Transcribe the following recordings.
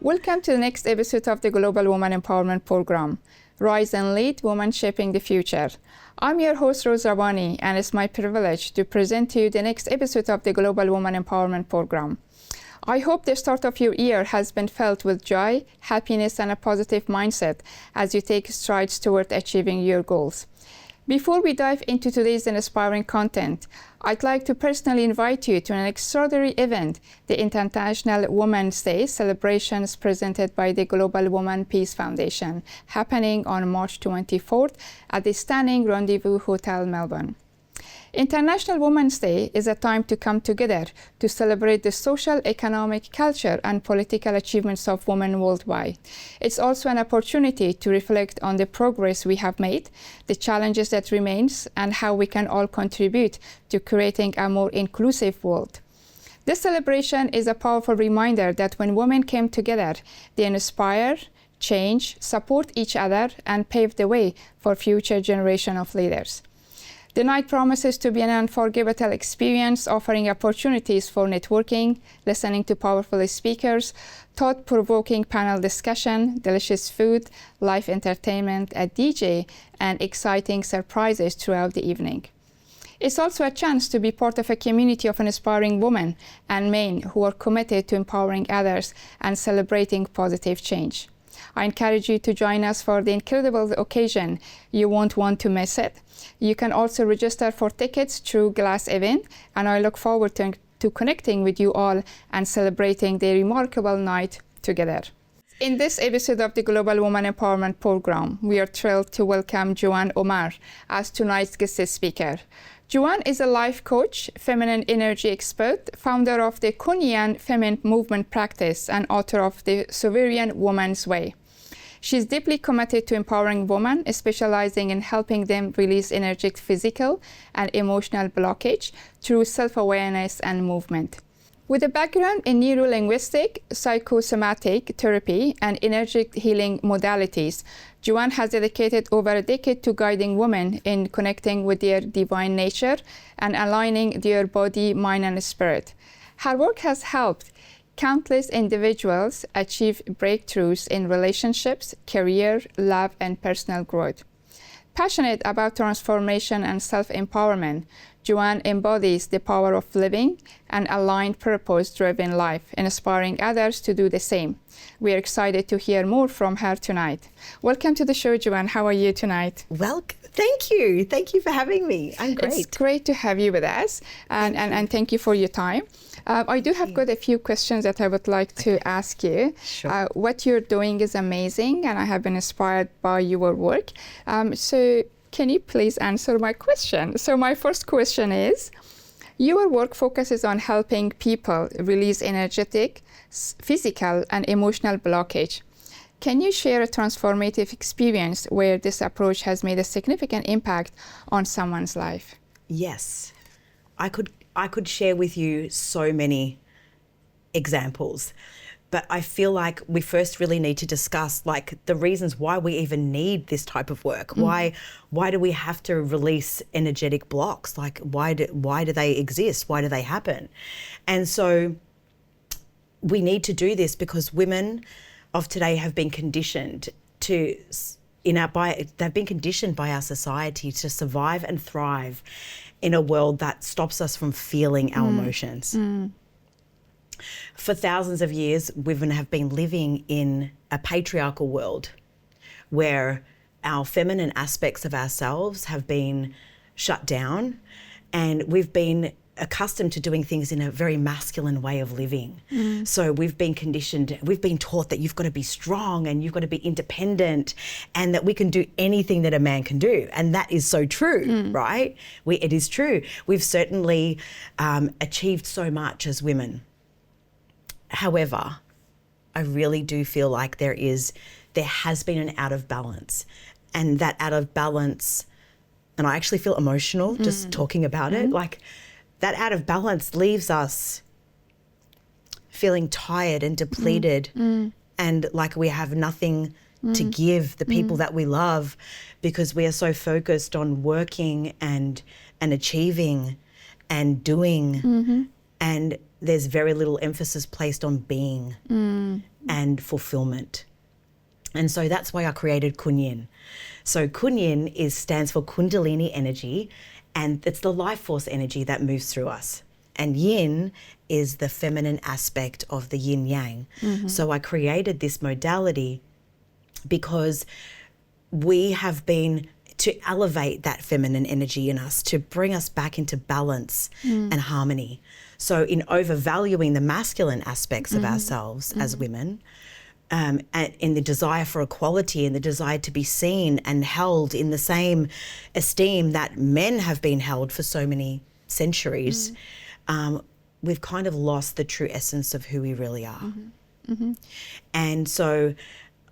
Welcome to the next episode of the Global Women Empowerment Program, Rise and Lead, Women Shaping the Future. I'm your host, Rose Rabani, and it's my privilege to present to you the next episode of the Global Women Empowerment Program. I hope the start of your year has been filled with joy, happiness, and a positive mindset as you take strides toward achieving your goals. Before we dive into today's inspiring content, I'd like to personally invite you to an extraordinary event, the International Women's Day celebrations presented by the Global Women Peace Foundation, happening on March 24th at the Standing Rendezvous Hotel, Melbourne. International Women's Day is a time to come together to celebrate the social, economic, culture, and political achievements of women worldwide. It's also an opportunity to reflect on the progress we have made, the challenges that remains, and how we can all contribute to creating a more inclusive world. This celebration is a powerful reminder that when women came together, they inspire, change, support each other, and pave the way for future generation of leaders. The night promises to be an unforgettable experience, offering opportunities for networking, listening to powerful speakers, thought-provoking panel discussion, delicious food, live entertainment, a DJ, and exciting surprises throughout the evening. It's also a chance to be part of a community of inspiring women and men who are committed to empowering others and celebrating positive change. I encourage you to join us for the incredible occasion. You won't want to miss it. You can also register for tickets through Glass Event, and I look forward to connecting with you all and celebrating the remarkable night together. In this episode of the Global Women Empowerment Program, we are thrilled to welcome Joanne Omer as tonight's guest speaker. Joanne is a life coach, feminine energy expert, founder of the Kunyan Feminine Movement Practice, and author of the Sovereign Woman's Way. She's deeply committed to empowering women, specializing in helping them release energetic physical and emotional blockage through self-awareness and movement. With a background in neuro-linguistic, psychosomatic therapy, and energetic healing modalities, Joanne has dedicated over a decade to guiding women in connecting with their divine nature and aligning their body, mind, and spirit. Her work has helped countless individuals achieve breakthroughs in relationships, career, love, and personal growth. Passionate about transformation and self-empowerment, Joanne embodies the power of living an aligned, purpose-driven life, inspiring others to do the same. We are excited to hear more from her tonight. Welcome to the show, Joanne. How are you tonight? Well, thank you. Thank you for having me. I'm great. It's great to have you with us, and thank you for your time. I do have got a few questions that I would like to ask you. Sure. What you're doing is amazing, and I have been inspired by your work. So can you please answer my question? So my first question is, your work focuses on helping people release energetic, physical, and emotional blockage. Can you share a transformative experience where this approach has made a significant impact on someone's life? Yes. I could share with you so many examples, but I feel like we first really need to discuss like the reasons why we even need this type of work. Why do we have to release energetic blocks? Like why do they exist? Why do they happen? And so we need to do this because women of today have been conditioned they've been conditioned by our society to survive and thrive in a world that stops us from feeling our emotions. For thousands of years, women have been living in a patriarchal world where our feminine aspects of ourselves have been shut down, and we've been accustomed to doing things in a very masculine way of living. So we've been conditioned, we've been taught that you've got to be strong and you've got to be independent and that we can do anything that a man can do. And that is so true, right? It is true. We've certainly achieved so much as women. However, I really do feel like there has been an out of balance, and that out of balance, and I actually feel emotional just talking about it, like that out of balance leaves us feeling tired and depleted and like we have nothing to give the people that we love because we are so focused on working and achieving and doing and there's very little emphasis placed on being. and fulfillment. And so that's why I created Kunyin. So Kunyin stands for Kundalini energy, and it's the life force energy that moves through us. And yin is the feminine aspect of the yin yang. So I created this modality because we have been to elevate that feminine energy in us, to bring us back into balance and harmony. So in overvaluing the masculine aspects of ourselves as women, and in the desire for equality and the desire to be seen and held in the same esteem that men have been held for so many centuries, we've kind of lost the true essence of who we really are. And so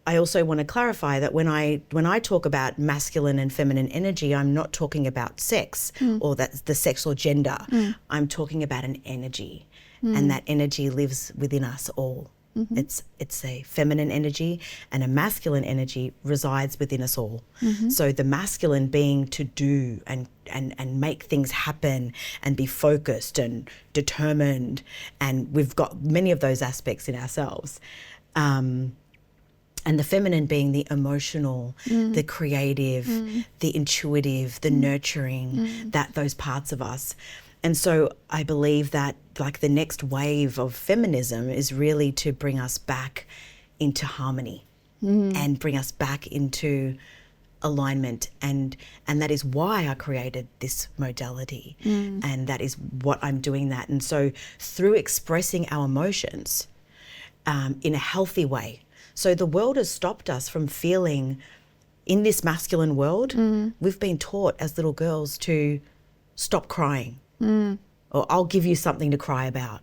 I also want to clarify that when I talk about masculine and feminine energy, I'm not talking about sex or that's the sex or gender. I'm talking about an energy, and that energy lives within us all. It's a feminine energy, and a masculine energy resides within us all. So the masculine being to do and make things happen and be focused and determined, and we've got many of those aspects in ourselves. And the feminine being the emotional, the creative, the intuitive, the nurturing, those parts of us. And so I believe that like the next wave of feminism is really to bring us back into harmony and bring us back into alignment. And that is why I created this modality. And that is what I'm doing that. And so through expressing our emotions in a healthy way. So the world has stopped us from feeling, in this masculine world, we've been taught as little girls to stop crying. Or I'll give you something to cry about.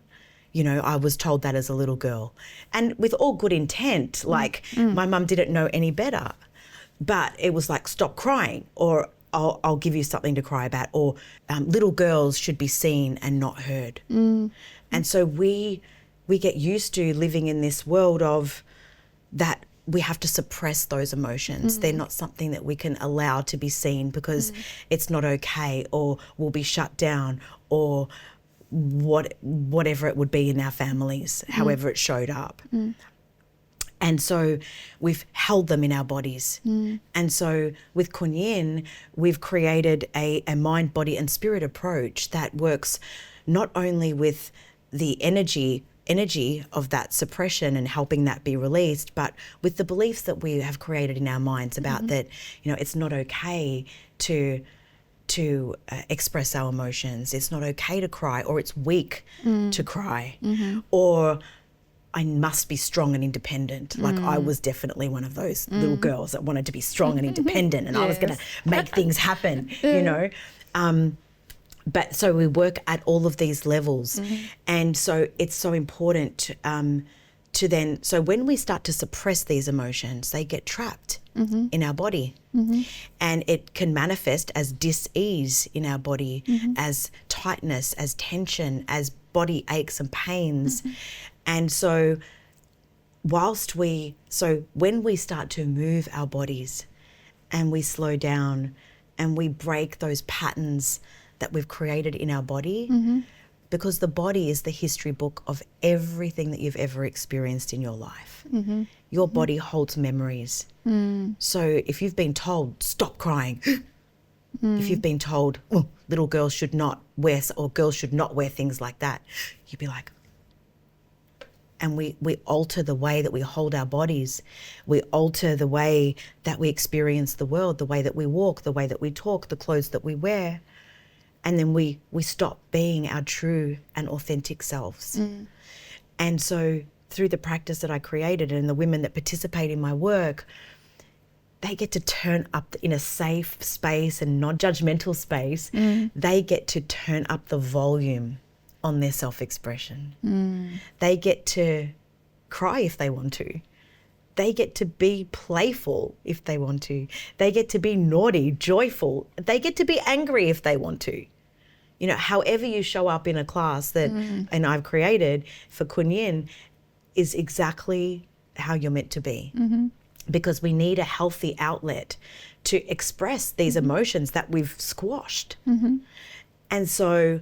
You know, I was told that as a little girl. And with all good intent, like my mum didn't know any better. But it was like, stop crying, or I'll give you something to cry about, or little girls should be seen and not heard. And so we get used to living in this world of that we have to suppress those emotions. They're not something that we can allow to be seen because it's not okay, or we'll be shut down, or whatever it would be in our families, however it showed up. And so we've held them in our bodies. And so with Kunyin, we've created a mind, body and spirit approach that works not only with the energy of that suppression and helping that be released, but with the beliefs that we have created in our minds about that, you know, it's not okay to express our emotions. It's not okay to cry, or it's weak to cry, or I must be strong and independent. Like I was definitely one of those little girls that wanted to be strong and independent, and I was going to make things happen, you know. But so we work at all of these levels. And so it's so important to then, so when we start to suppress these emotions, they get trapped in our body. And it can manifest as dis-ease in our body, as tightness, as tension, as body aches and pains. And so when we start to move our bodies and we slow down and we break those patterns that we've created in our body, because the body is the history book of everything that you've ever experienced in your life. Your body holds memories. So if you've been told, stop crying, if you've been told, oh, little girls should not wear, or girls should not wear things like that, you'd be like, and we alter the way that we hold our bodies. We alter the way that we experience the world, the way that we walk, the way that we talk, the clothes that we wear. And then we stop being our true and authentic selves. And so through the practice that I created and the women that participate in my work, they get to turn up in a safe space and non-judgmental space. They get to turn up the volume on their self-expression. They get to cry if they want to. They get to be playful if they want to. They get to be naughty, joyful. They get to be angry if they want to. You know, however you show up in a class that and I've created for Kunyin is exactly how you're meant to be. Because we need a healthy outlet to express these emotions that we've squashed. And so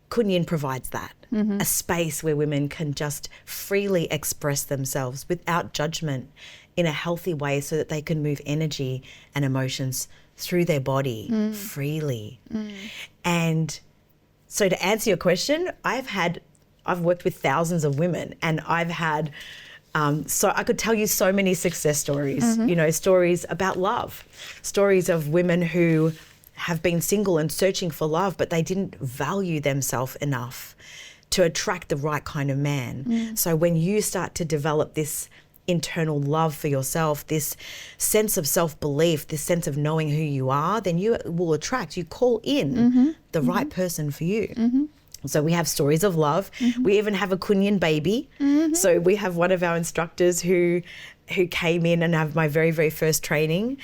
Kunyin provides that. a space where women can just freely express themselves without judgment in a healthy way so that they can move energy and emotions through their body freely. And so to answer your question, I've worked with thousands of women, and I've had, so I could tell you so many success stories, you know, stories about love, stories of women who have been single and searching for love, but they didn't value themselves enough to attract the right kind of man. So when you start to develop this internal love for yourself, this sense of self-belief, this sense of knowing who you are, then you will attract, you call in the right person for you. So we have stories of love. We even have a Kunyan baby. So we have one of our instructors who came in and have my very, very first training.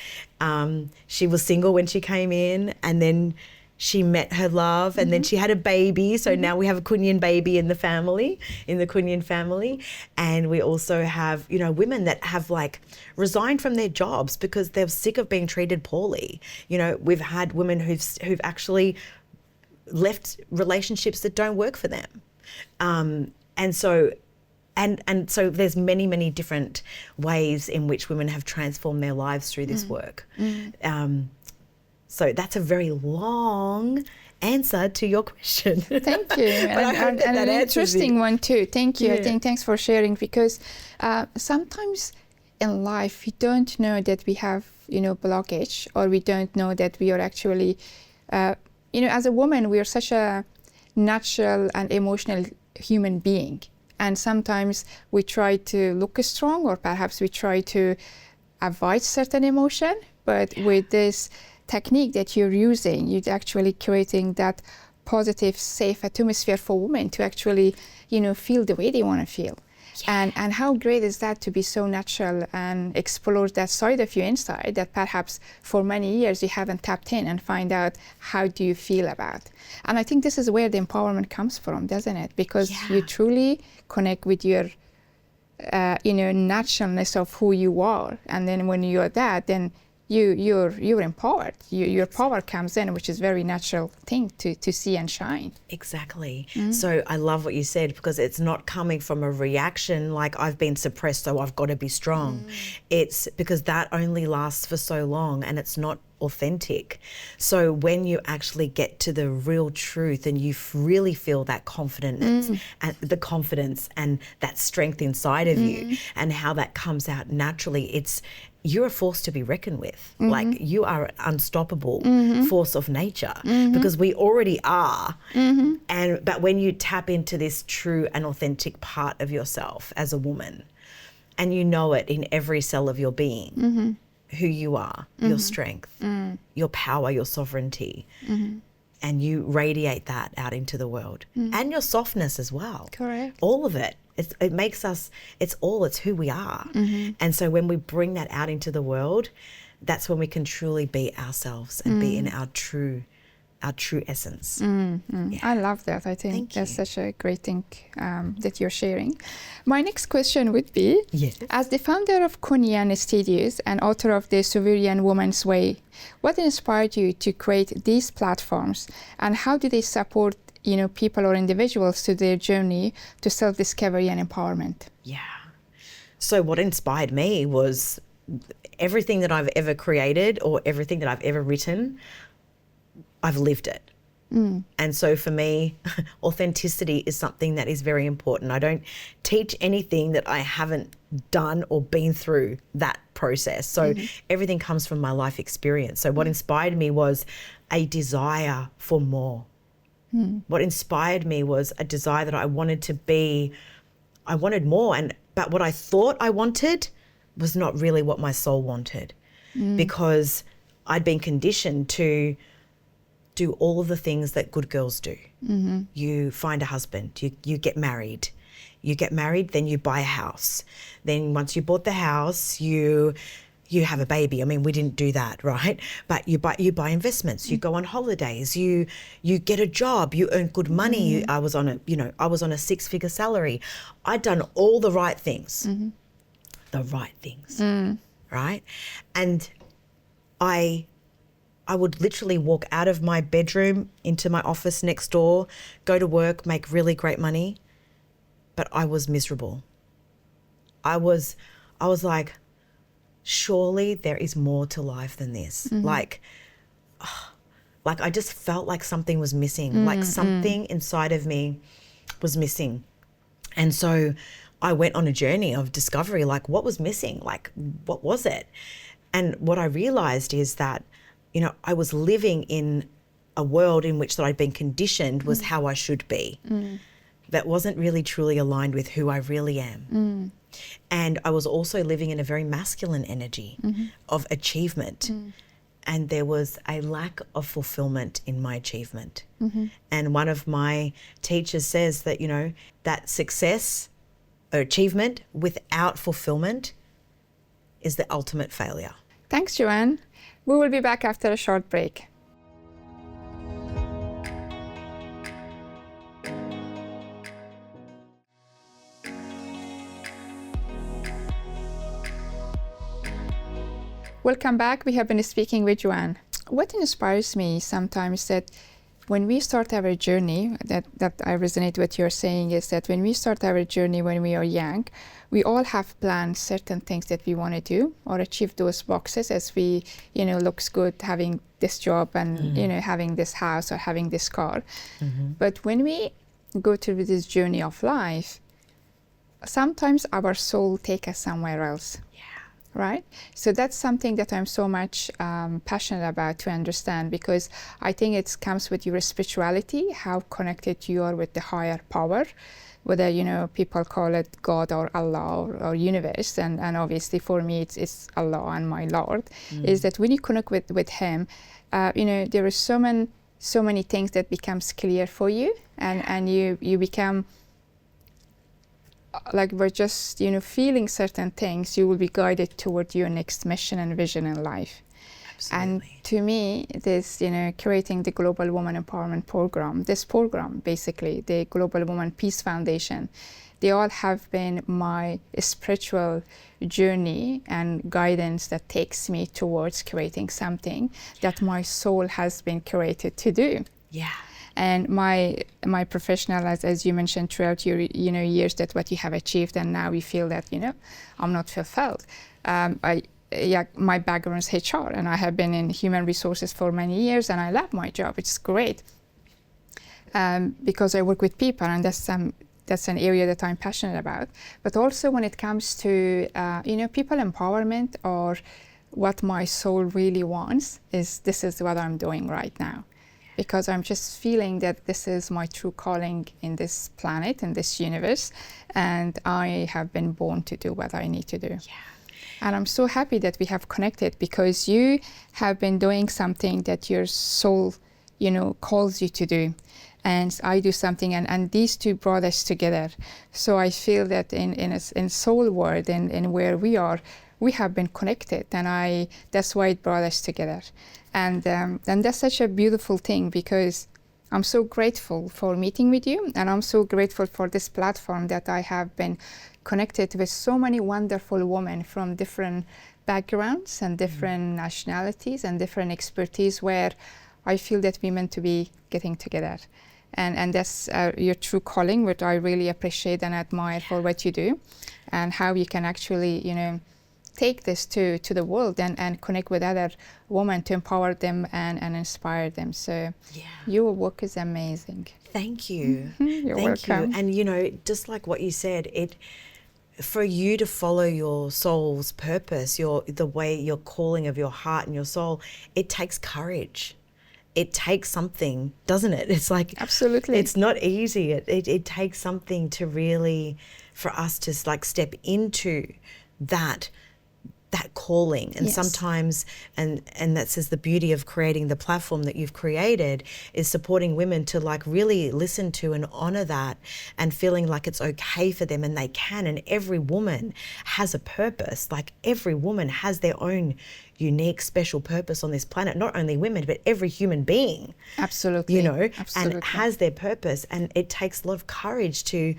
She was single when she came in, and then she met her love, and then she had a baby. So now we have a Kunyan baby in the family, in the Kunyan family. And we also have, you know, women that have like resigned from their jobs because they're sick of being treated poorly. You know, we've had women who've actually left relationships that don't work for them. And so there's many, many different ways in which women have transformed their lives through this work. So that's a very long answer to your question. Thank you. and an interesting one too. Thank you. I think thanks for sharing, because sometimes in life we don't know that we have, you know, blockage, or we don't know that we are actually, you know, as a woman, we are such a natural and emotional human being. And sometimes we try to look strong, or perhaps we try to avoid certain emotion. But with this technique that you're using, you're actually creating that positive, safe atmosphere for women to actually, you know, feel the way they want to feel. And how great is that, to be so natural and explore that side of you inside that perhaps for many years you haven't tapped in, and find out how do you feel about. And I think this is where the empowerment comes from, doesn't it? Because you truly connect with your, you know, naturalness of who you are. And then when you're that, then you're empowered. Your power comes in, which is very natural thing to see and shine. Exactly. So I love what you said, because it's not coming from a reaction like I've been suppressed, so I've got to be strong. It's because that only lasts for so long, and it's not authentic. So when you actually get to the real truth and you really feel that confidence and the confidence and that strength inside of you, and how that comes out naturally, you're a force to be reckoned with. Like, you are an unstoppable force of nature, because we already are. But when you tap into this true and authentic part of yourself as a woman, and you know it in every cell of your being, who you are, your strength, your power, your sovereignty, and you radiate that out into the world, and your softness as well. Correct. All of it. It makes us, it's who we are. And so when we bring that out into the world, that's when we can truly be ourselves and be in our true essence. I love that. I think that's such a great thing that you're sharing. My next question would be, as the founder of Kunyan Studios and author of the Sovereign Woman's Way, what inspired you to create these platforms, and how do they support, you know, people or individuals to their journey to self-discovery and empowerment? So what inspired me was everything that I've ever created, or everything that I've ever written, I've lived it. And so for me, authenticity is something that is very important. I don't teach anything that I haven't done or been through that process. So everything comes from my life experience. So what inspired me was a desire for more. What inspired me was a desire that I wanted more. But what I thought I wanted was not really what my soul wanted, because I'd been conditioned to do all of the things that good girls do. You find a husband, you get married. You get married, then you buy a house. Then once you bought the house, you have a baby. I mean, we didn't do that, right? But you buy investments, you go on holidays, you get a job, you earn good money. I was on a 6-figure salary. I'd done all the right things. Right? And I I would literally walk out of my bedroom into my office next door, go to work, make really great money, but I was miserable. I was like, surely there is more to life than this. Like I just felt like something was missing, like something inside of me was missing. And so I went on a journey of discovery, like what was missing? Like what was it? And what I realized is that, you know, I was living in a world in which that I'd been conditioned was how I should be. That wasn't really truly aligned with who I really am. And I was also living in a very masculine energy of achievement. And there was a lack of fulfillment in my achievement. And one of my teachers says that, you know, that success or achievement without fulfillment is the ultimate failure. Thanks, Joanne. We will be back after a short break. Welcome back. We have been speaking with Joanne. What inspires me sometimes that when we start our journey, that I resonate with what you're saying, is that when we start our journey when we are young, we all have planned certain things that we want to do or achieve those boxes as we, you know, looks good having this job and, you know, having this house or having this car. But when we go through this journey of life, sometimes our soul takes us somewhere else. Right? So that's something that I'm so much passionate about to understand, because I think it comes with your spirituality, how connected you are with the higher power, whether, you know, people call it God or Allah or universe. And obviously for me, it's Allah and my Lord, is that when you connect with Him, you know, there is so many things that becomes clear for you, and you become like we're just, you know, feeling certain things, you will be guided toward your next mission and vision in life. Absolutely. And to me, this, you know, creating the Global Woman Empowerment Program, this program, basically, the Global Woman Peace Foundation, they all have been my spiritual journey and guidance that takes me towards creating something that my soul has been created to do. Yeah. And my professional, as you mentioned, throughout your, you know, years, that what you have achieved, and now you feel that, you know, I'm not fulfilled. My background is HR, and I have been in human resources for many years, and I love my job. It's great because I work with people, and that's an area that I'm passionate about. But also when it comes to, you know, people empowerment, or what my soul really wants, this is what I'm doing right now. Because I'm just feeling that this is my true calling in this planet, in this universe, and I have been born to do what I need to do. Yeah. And I'm so happy that we have connected, because you have been doing something that your soul, you know, calls you to do. And I do something, and these two brought us together. So I feel that in soul world and where we are, we have been connected, and that's why it brought us together. And that's such a beautiful thing, because I'm so grateful for meeting with you, and I'm so grateful for this platform that I have been connected with so many wonderful women from different backgrounds and different nationalities and different expertise, where I feel that we're meant to be getting together. And that's your true calling, which I really appreciate and admire for what you do, and how you can actually, you know, take this to the world and connect with other women to empower them and inspire them. So your work is amazing. Thank you. You're welcome. You. And, you know, just like what you said, for you to follow your soul's purpose, the way, your calling of your heart and your soul, it takes courage. It takes something, doesn't it? It's like, absolutely, it's not easy. It takes something to really, for us to like step into that calling. And sometimes, and that's the beauty of creating the platform that you've created, is supporting women to like really listen to and honor that, and feeling like it's okay for them, and they can. And every woman has a purpose. Like every woman has their own unique, special purpose on this planet. Not only women, but every human being. Absolutely. You know, absolutely. And has their purpose. And it takes a lot of courage to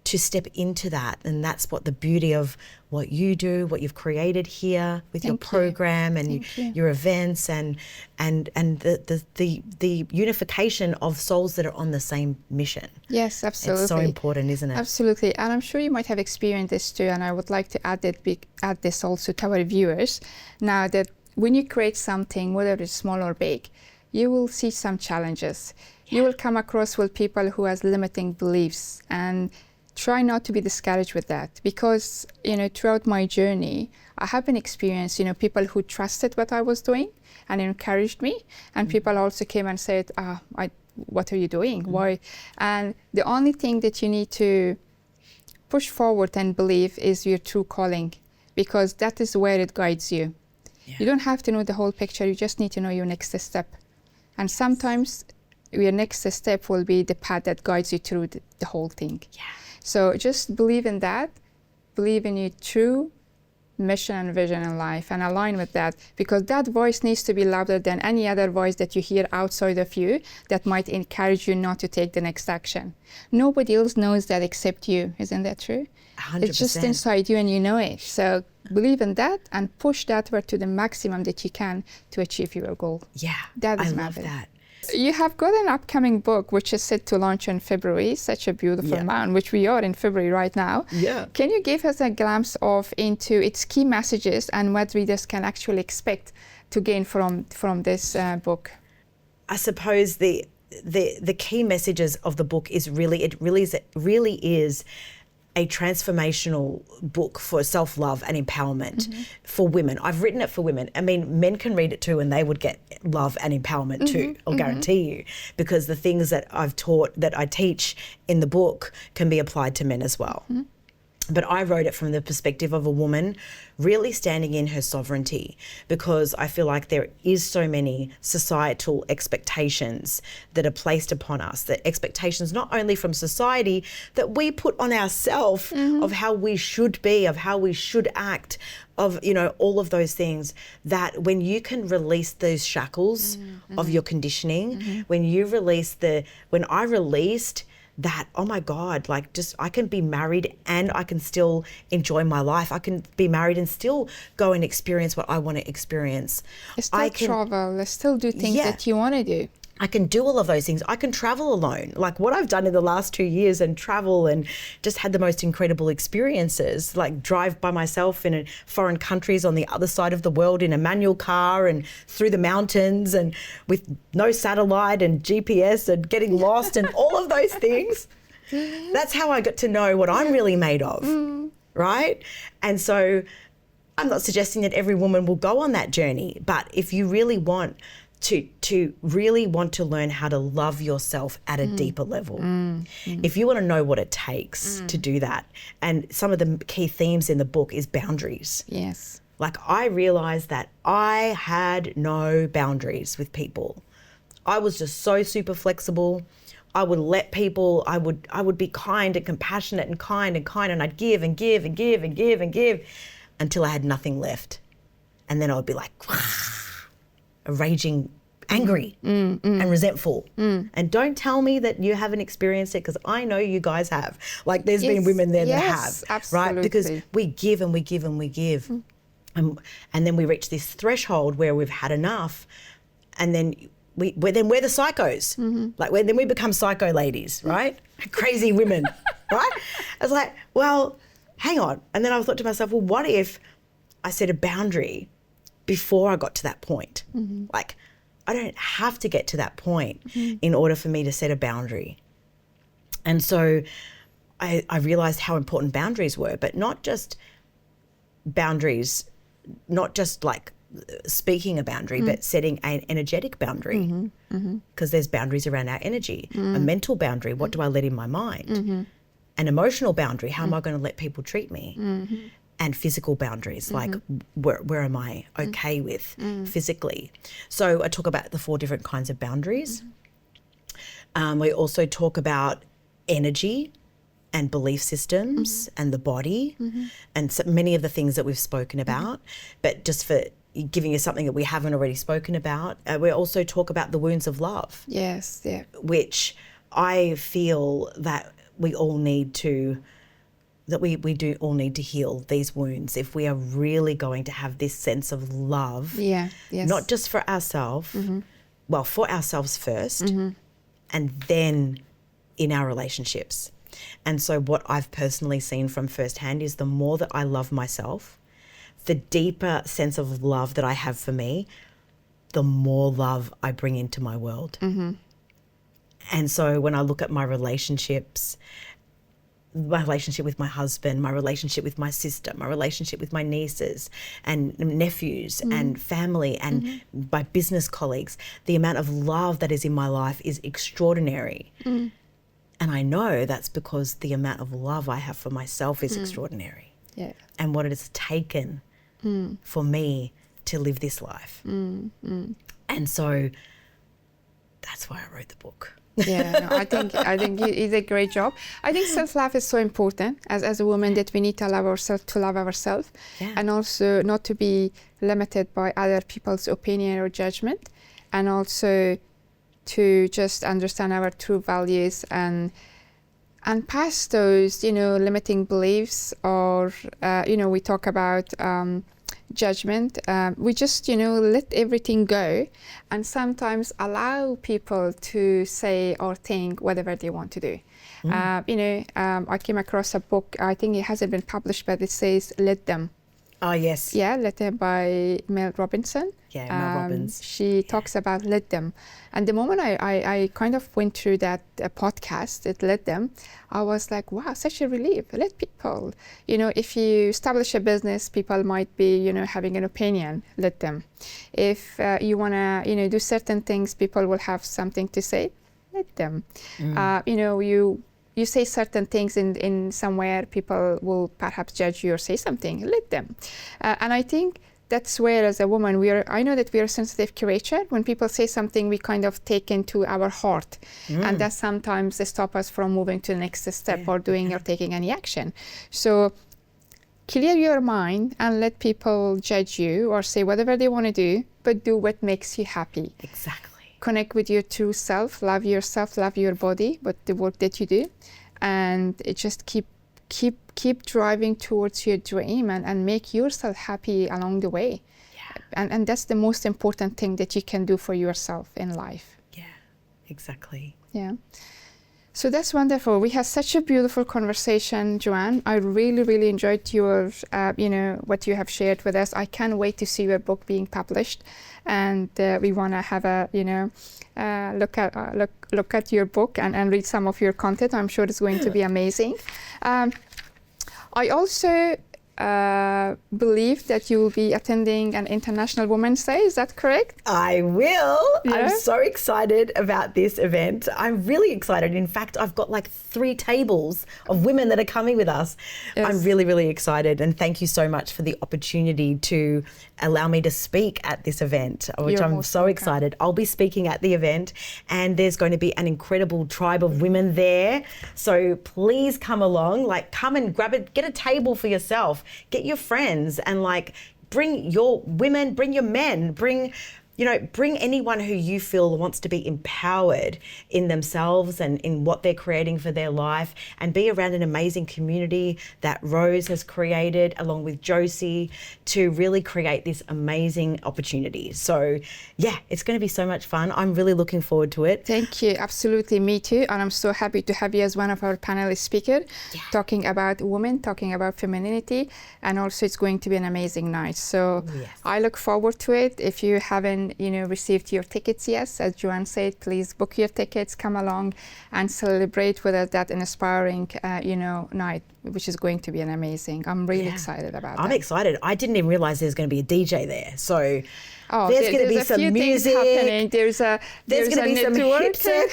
to step into that. And that's what the beauty of what you do, what you've created here with your program and your events and the unification of souls that are on the same mission. Yes, absolutely. It's so important, isn't it? Absolutely. And I'm sure you might have experienced this too, and I would like to add this also to our viewers. Now that when you create something, whether it's small or big, you will see some challenges. You will come across with people who has limiting beliefs, and try not to be discouraged with that, because throughout my journey I have been experienced people who trusted what I was doing and encouraged me, and people also came and said, what are you doing? Why? And the only thing that you need to push forward and believe is your true calling, because that is where it guides you. You don't have to know the whole picture, you just need to know your next step. And sometimes your next step will be the path that guides you through the whole thing. So just believe in that, believe in your true mission and vision in life, and align with that, because that voice needs to be louder than any other voice that you hear outside of you that might encourage you not to take the next action. Nobody else knows that except you. Isn't that true? 100%. It's just inside you and you know it. So believe in that and push that word to the maximum that you can to achieve your goal. Yeah, that is I love that. You have got an upcoming book which is set to launch in February, such a beautiful month, which we are in February right now. Can you give us a glimpse into its key messages and what readers can actually expect to gain from this book? I suppose the key messages of the book is really is a transformational book for self-love and empowerment for women. I've written it for women. I mean, men can read it too and they would get love and empowerment too, I'll guarantee you, because the things that I've taught, that I teach in the book can be applied to men as well. But I wrote it from the perspective of a woman really standing in her sovereignty, because I feel like there is so many societal expectations that are placed upon us, that expectations not only from society that we put on ourselves of how we should be, of how we should act, of all of those things, that when you can release those shackles of your conditioning, when I released that, oh my God, I can be married and I can still enjoy my life. I can be married and still go and experience what I want to experience. Still travel, still do things that you want to do. I can do all of those things. I can travel alone, like what I've done in the last 2 years, and travel and just had the most incredible experiences, like drive by myself in foreign countries on the other side of the world in a manual car and through the mountains and with no satellite and GPS and getting lost and all of those things. That's how I got to know what I'm really made of, right? And so I'm not suggesting that every woman will go on that journey, but if you really want to really want to learn how to love yourself at a deeper level. If you want to know what it takes to do that, and some of the key themes in the book is boundaries. Yes. Like, I realized that I had no boundaries with people. I was just so super flexible. I would let people, I would be kind and compassionate and kind, and I'd give and give and give and give and give until I had nothing left. And then I would be like, raging, angry and resentful. And don't tell me that you haven't experienced it, because I know you guys have. Like, there's been women there that have, absolutely. right? Because we give and we give and we give. And then we reach this threshold where we've had enough, and then we're the psychos. Then we become psycho ladies, right? Crazy women, right? I was like, well, hang on. And then I thought to myself, well, what if I set a boundary before I got to that point? Like, I don't have to get to that point in order for me to set a boundary. And so I realized how important boundaries were, but not just boundaries, not just like speaking a boundary, but setting an energetic boundary, because there's boundaries around our energy. A mental boundary, what do I let in my mind? An emotional boundary, how am I going to let people treat me? And physical boundaries, like where am I okay with physically? So I talk about the 4 different kinds of boundaries. We also talk about energy and belief systems and the body and so many of the things that we've spoken about. But just for giving you something that we haven't already spoken about, we also talk about the wounds of love. Yes, yeah. Which I feel that we all need to, that we do all need to heal these wounds if we are really going to have this sense of love. Yeah. Yes. Not just for ourselves, well, for ourselves first, and then in our relationships. And so what I've personally seen from firsthand is the more that I love myself, the deeper sense of love that I have for me, the more love I bring into my world. And so when I look at my relationships, my relationship with my husband, my relationship with my sister, my relationship with my nieces and nephews and family and my business colleagues, the amount of love that is in my life is extraordinary. And I know that's because the amount of love I have for myself is extraordinary. Yeah. And what it has taken for me to live this life. And so that's why I wrote the book. Yeah, no, I think you did a great job. I think self-love is so important as a woman, that we need to allow ourselves to love ourselves, and also not to be limited by other people's opinion or judgment, and also to just understand our true values and past those, limiting beliefs, or we talk about judgment. We just let everything go, and sometimes allow people to say or think whatever they want to do. I came across a book, I think it hasn't been published, but it says Let Them. Oh, yes. Yeah, Let Them by Mel Robinson. Yeah, Mel Robbins. She talks about Let Them. And the moment I kind of went through that podcast, it Let Them, I was like, wow, such a relief. Let people, if you establish a business, people might be, having an opinion. Let them. If you want to, do certain things, people will have something to say. Let them. You say certain things in somewhere, people will perhaps judge you or say something. Let them. And I think that's where, as a woman, I know that we are a sensitive creature. When people say something, we kind of take into our heart. And that sometimes stop us from moving to the next step or doing or taking any action. So clear your mind and let people judge you or say whatever they want to do, but do what makes you happy. Exactly. Connect with your true self, love yourself, love your body, but the work that you do, and just keep driving towards your dream and make yourself happy along the way. Yeah. And that's the most important thing that you can do for yourself in life. Yeah, exactly. Yeah. So that's wonderful. We had such a beautiful conversation, Joanne. I really, really enjoyed your, what you have shared with us. I can't wait to see your book being published, and we want to have a, look at your book and read some of your content. I'm sure it's going to be amazing. I also believe that you will be attending an International Women's Day. Is that correct? I will. Yeah. I'm so excited about this event. I'm really excited. In fact, I've got like 3 tables of women that are coming with us. Yes. I'm really, really excited. And thank you so much for the opportunity to allow me to speak at this event, which I'm so excited. I'll be speaking at the event, and there's going to be an incredible tribe of women there. So please come along, come and grab it, get a table for yourself, get your friends, and bring your women, bring your men, bring anyone who you feel wants to be empowered in themselves and in what they're creating for their life, and be around an amazing community that Rose has created along with Josie to really create this amazing opportunity. So yeah, it's going to be so much fun. I'm really looking forward to it. Thank you. Absolutely, me too. And I'm so happy to have you as one of our panelist speakers, talking about women, talking about femininity, and also it's going to be an amazing night. So yes. I look forward to it. If you haven't received your tickets yet, as Joanne said, please book your tickets, come along and celebrate with us that inspiring night, which is going to be an amazing. I'm really excited about I'm excited. I didn't even realize there's going to be a DJ there. So there's going to be some music happening. There's going to be some networking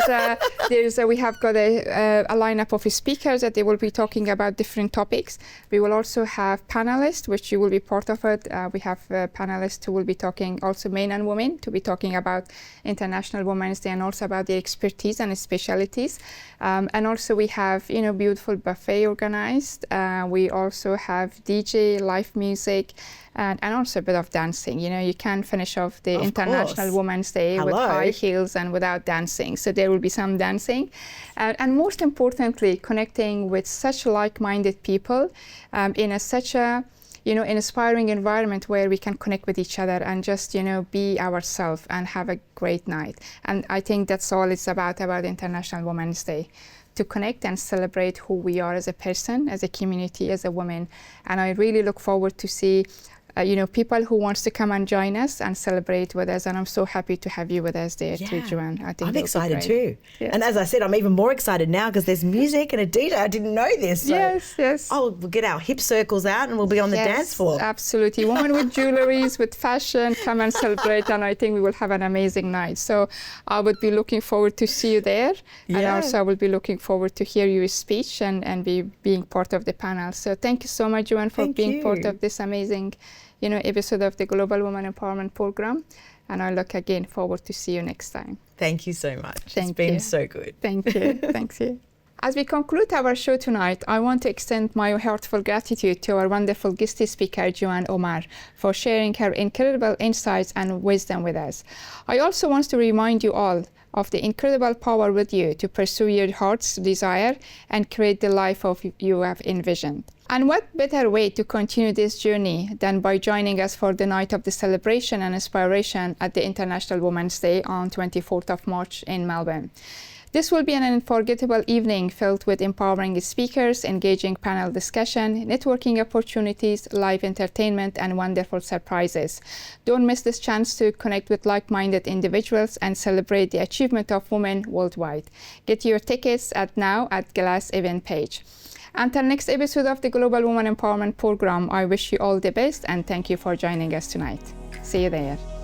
happening. We have got a lineup of speakers that they will be talking about different topics. We will also have panelists, which you will be part of it. We have panelists who will be talking, also men and women, to be talking about International Women's Day and also about their expertise and specialties. And also we have beautiful buffet organized. We also have DJ, live music, and also a bit of dancing. dancing. You know, you can't finish off the Of International course. Women's Day with Hello. high heels and without dancing. So there will be some dancing. And most importantly, connecting with such like-minded people in such a inspiring environment where we can connect with each other and just, be ourselves and have a great night. And I think that's all it's about International Women's Day, to connect and celebrate who we are as a person, as a community, as a woman. And I really look forward to see people who wants to come and join us and celebrate with us. And I'm so happy to have you with us there too, Joanne. I think I'm excited great. too. Yes. And as I said, I'm even more excited now because there's music and a DJ. I didn't know this. So Yes. we'll get our hip circles out and we'll be on the dance floor. Absolutely. Women with jewelries, with fashion, come and celebrate. And I think we will have an amazing night. So I would be looking forward to see you there. Yeah. And also I will be looking forward to hear your speech and being part of the panel. So thank you so much, Joanne, for being part of this amazing episode of the Global Women Empowerment Program. And I look again forward to see you next time. Thank you so much. Thank it's been you. so good. Thank you. Thank you. As we conclude our show tonight, I want to extend my heartfelt gratitude to our wonderful guest speaker, Joanne Omer, for sharing her incredible insights and wisdom with us. I also want to remind you all of the incredible power with you to pursue your heart's desire and create the life you have envisioned. And what better way to continue this journey than by joining us for the night of the celebration and inspiration at the International Women's Day on 24th of March in Melbourne. This will be an unforgettable evening filled with empowering speakers, engaging panel discussion, networking opportunities, live entertainment, and wonderful surprises. Don't miss this chance to connect with like-minded individuals and celebrate the achievement of women worldwide. Get your tickets now at Glass event page. Until next episode of the Global Women Empowerment Program, I wish you all the best and thank you for joining us tonight. See you there.